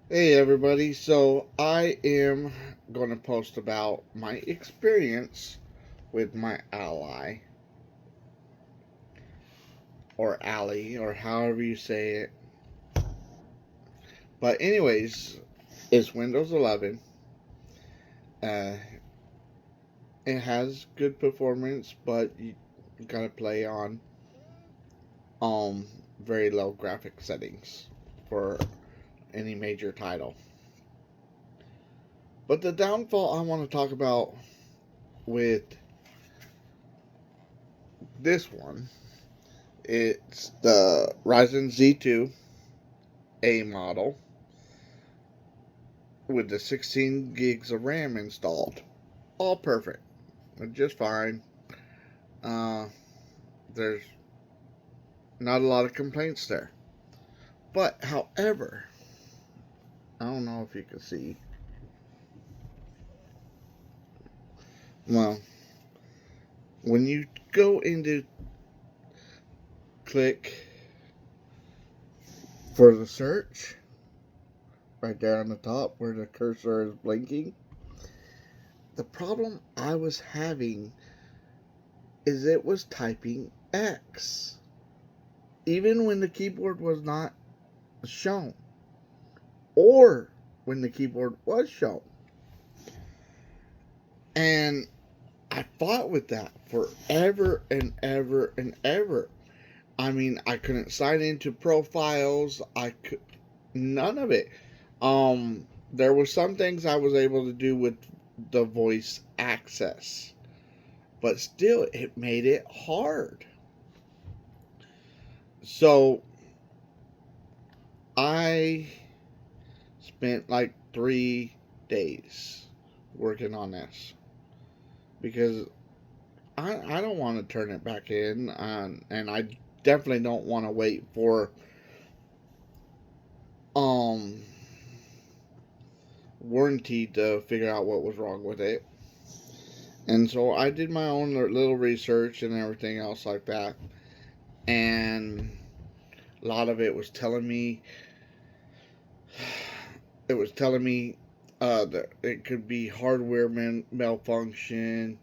Hey everybody, so I am going to post about my experience with my ally, or ally, or however you say it. But anyways, it's Windows 11. Uh, it has good performance, but you gotta play on um very low graphic settings for any major title. But the downfall I want to talk about with this one, it's the Ryzen Z2 A model with the 16 gigs of RAM installed. All perfect. Just fine. Uh, there's not a lot of complaints there. But, however, I don't know if you can see. Well, when you go into click for the search, right there on the top where the cursor is blinking, the problem I was having is it was typing X, even when the keyboard was not shown, or when the keyboard was shown. And I fought with that forever and ever and ever. I mean, I couldn't sign into profiles. I could none of it. There were some things I was able to do with the voice access, but still, it made it hard. So I spent like 3 days working on this because I don't want to turn it back in, and I definitely don't want to wait for um warranty to figure out what was wrong with it. And so I did my own little research and everything else like that, and a lot of it was telling me that it could be hardware malfunction,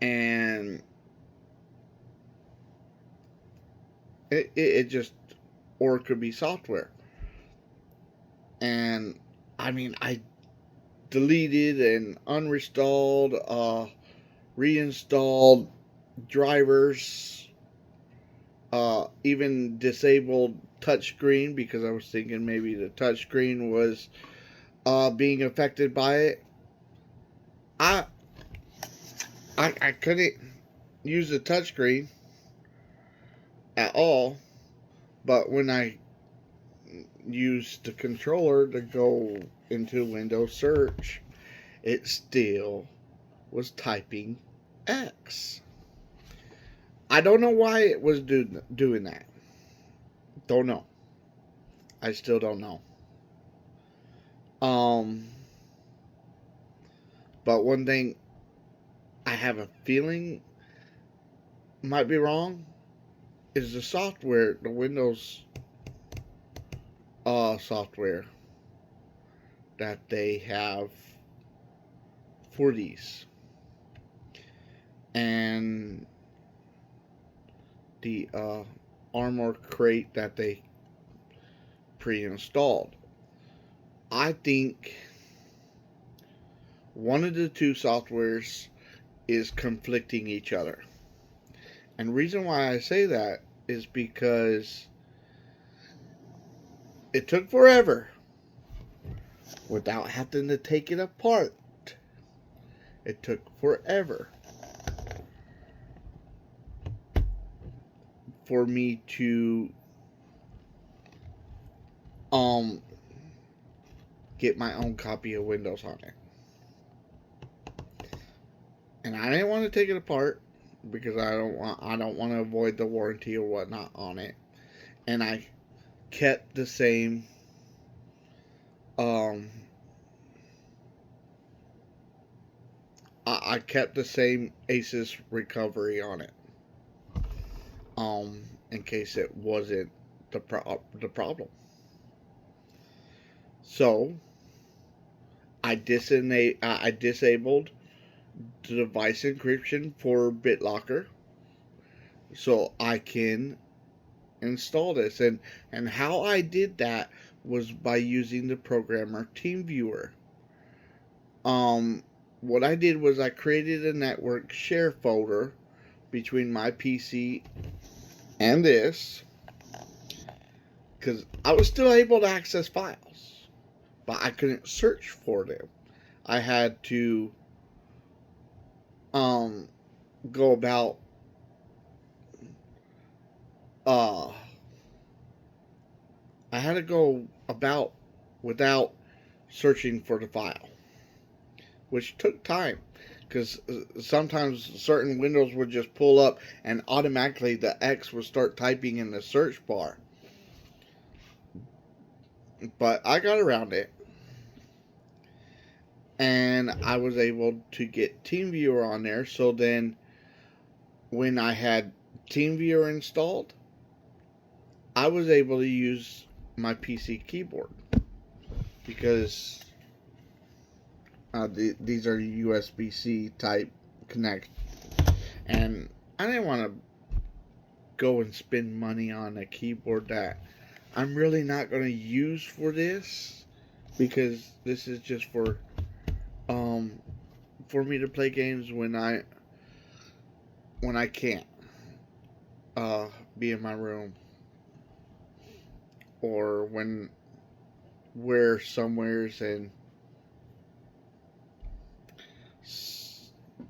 and it just, or it could be software. And I mean, I deleted and unrestalled, reinstalled drivers, even disabled touchscreen because I was thinking maybe the touchscreen was being affected by it. I, I couldn't use the touchscreen at all, but when I used the controller to go into Windows search, it still was typing X. I don't know why it was doing that. Don't know. I still don't know. Um, but one thing I have a feeling might be wrong is the software, the Windows software that they have for these, and the Armor Crate that they pre-installed. I think one of the two softwares is conflicting each other. And the reason why I say that is because it took forever without having to take it apart. It took forever for me to um get my own copy of Windows on it. And I didn't want to take it apart because I don't want to avoid the warranty or whatnot on it. And I kept the same um I kept the same Asus recovery on it. In case it wasn't the problem. So I disabled the device encryption for BitLocker so I can install this. And how I did that was by using the programmer TeamViewer. What I did was I created a network share folder between my PC and this, because I was still able to access files, but I couldn't search for them. I had to go about uh I had to go about without searching for the file, which took time because sometimes certain windows would just pull up and automatically the X would start typing in the search bar. But I got around it, and I was able to get TeamViewer on there. So then when I had TeamViewer installed, I was able to use my PC keyboard because these are USB-C type connect, and I didn't want to go and spend money on a keyboard that I'm really not going to use for this, because this is just for me to play games when I can't be in my room, or when we're somewheres and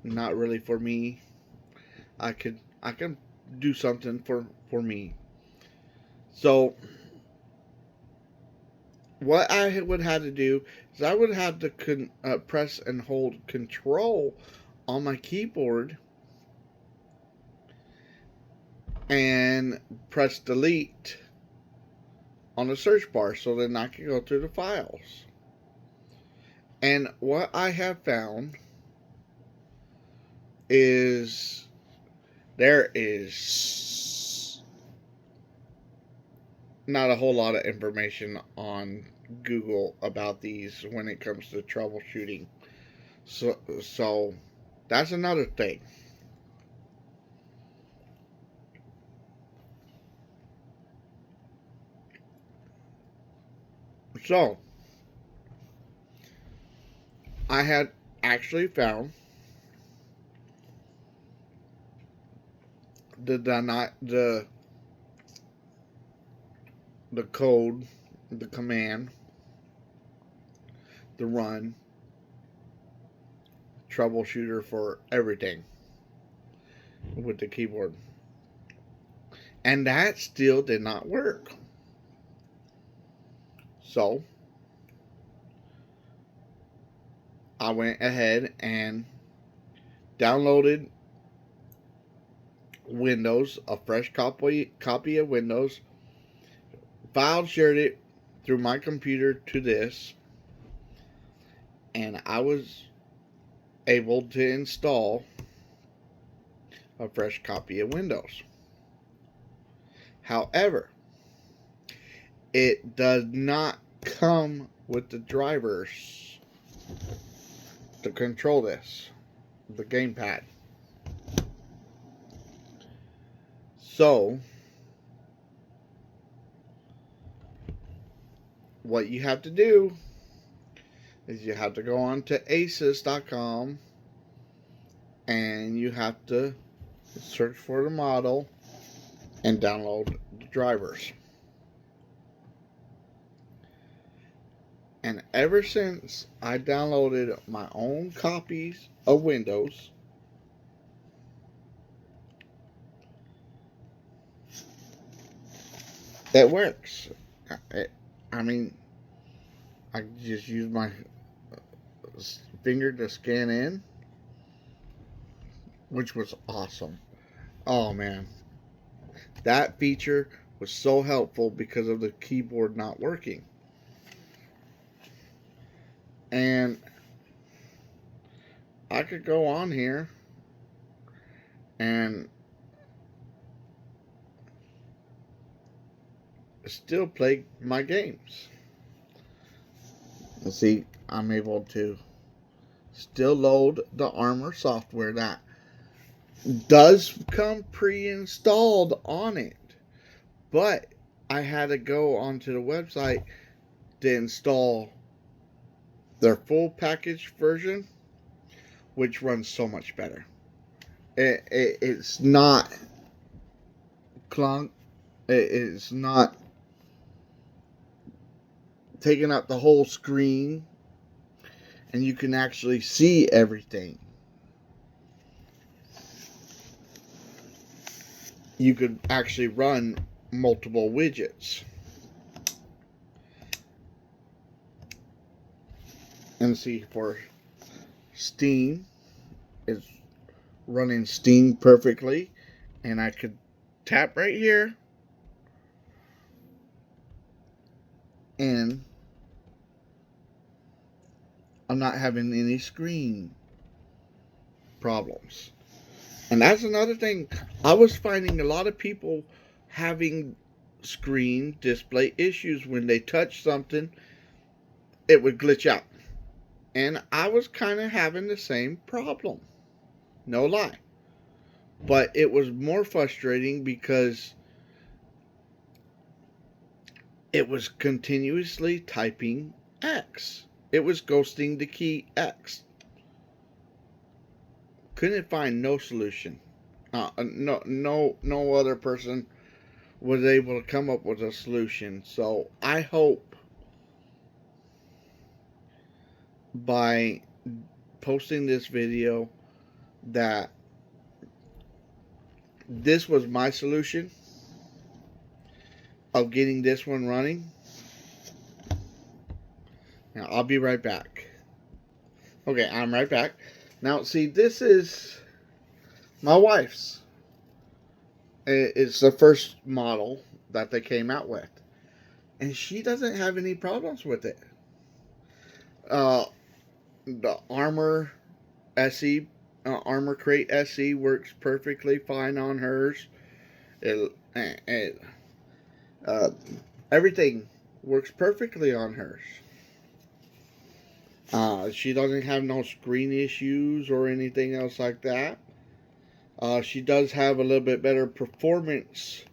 not really for me. I can do something for me. So what I would have to do is I would have to press and hold Control on my keyboard and press Delete on the search bar, so then I can go through the files. And what I have found is there is not a whole lot of information on Google about these when it comes to troubleshooting. So that's another thing. So I had actually found the code, the command, the run troubleshooter for everything with the keyboard, and that still did not work. So I went ahead and downloaded Windows, a fresh copy of Windows, file shared it through my computer to this, and I was able to install a fresh copy of Windows. However, it does not come with the drivers to control this, the gamepad. So what you have to do is you have to go on to asus.com and you have to search for the model and download the drivers. And ever since I downloaded my own copies of Windows, it works. I mean, I just use my finger to scan in, which was awesome. Oh man, that feature was so helpful because of the keyboard not working. And I could go on here and still play my games. See, I'm able to still load the Armor software that does come pre-installed on it, but I had to go onto the website to install their full package version, which runs so much better. It's not clunk. It's not taking up the whole screen, and you can actually see everything. You could actually run multiple widgets. And see, for Steam, it's running Steam perfectly, and I could tap right here, and I'm not having any screen problems. And that's another thing. I was finding a lot of people having screen display issues. When they touch something, it would glitch out. And I was kind of having the same problem. No lie. But it was more frustrating because it was continuously typing X. It was ghosting the key X. Couldn't find no solution. No other person was able to come up with a solution. So I hope by posting this video that this was my solution of getting this one running. Now I'll be right back. Okay, I'm right back. Now see, this is my wife's. It's the first model that they came out with, and she doesn't have any problems with it. The Armor SE, Armor Crate SE works perfectly fine on hers. Everything works perfectly on hers. She doesn't have no screen issues or anything else like that. She does have a little bit better performance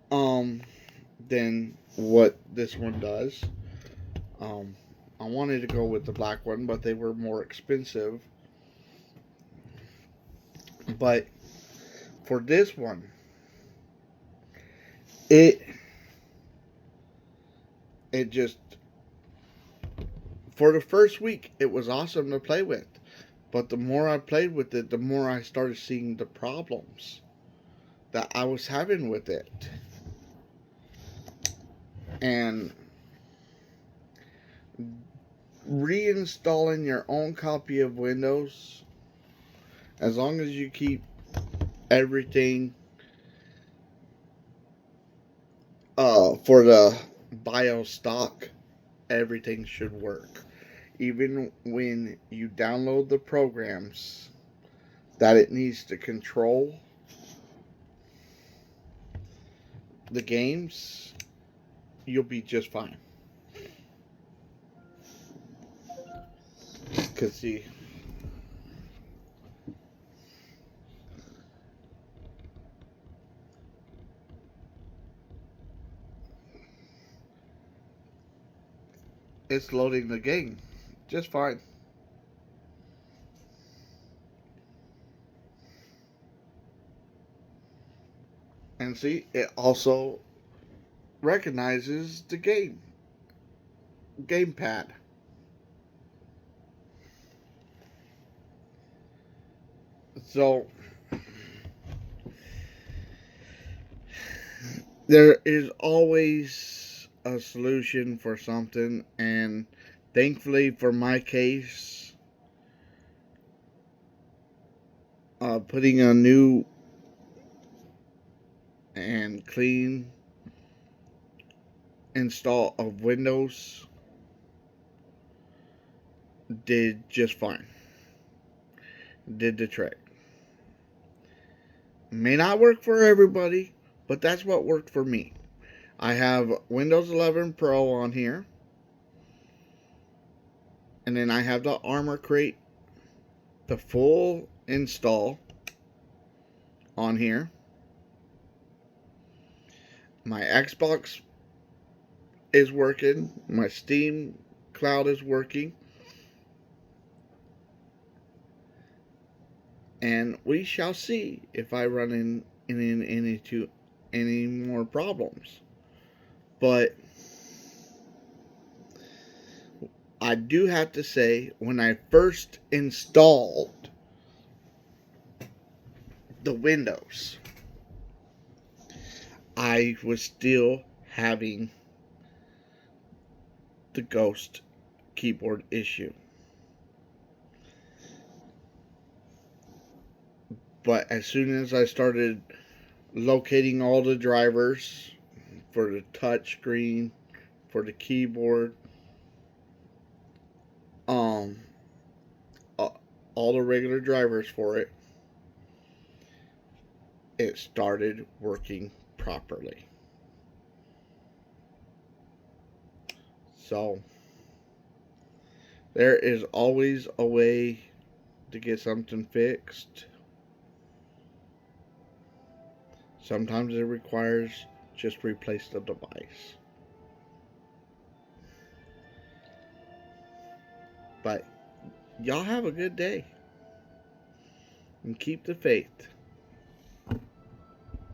than what this one does. I wanted to go with the black one, but they were more expensive. But for this one, it just, for the first week, it was awesome to play with. But the more I played with it, the more I started seeing the problems that I was having with it. And reinstalling your own copy of Windows, as long as you keep everything for the BIOS stock, everything should work. Even when you download the programs that it needs to control the games, you'll be just fine. Because see, it's loading the game just fine. And see, it also recognizes the gamepad. So there is always a solution for something, and thankfully for my case, putting a new and clean install of Windows did just fine. Did the trick. May not work for everybody, but that's what worked for me. I have Windows 11 Pro on here. And then I have the Armor Crate, the full install on here. My Xbox is working. My Steam Cloud is working. And we shall see if I run into any more problems. But I do have to say, when I first installed the Windows, I was still having the ghost keyboard issue. But as soon as I started locating all the drivers for the touch screen, for the keyboard, um, all the regular drivers for it, it started working properly. So there is always a way to get something fixed. Sometimes it requires just replace the device. But y'all have a good day and keep the faith.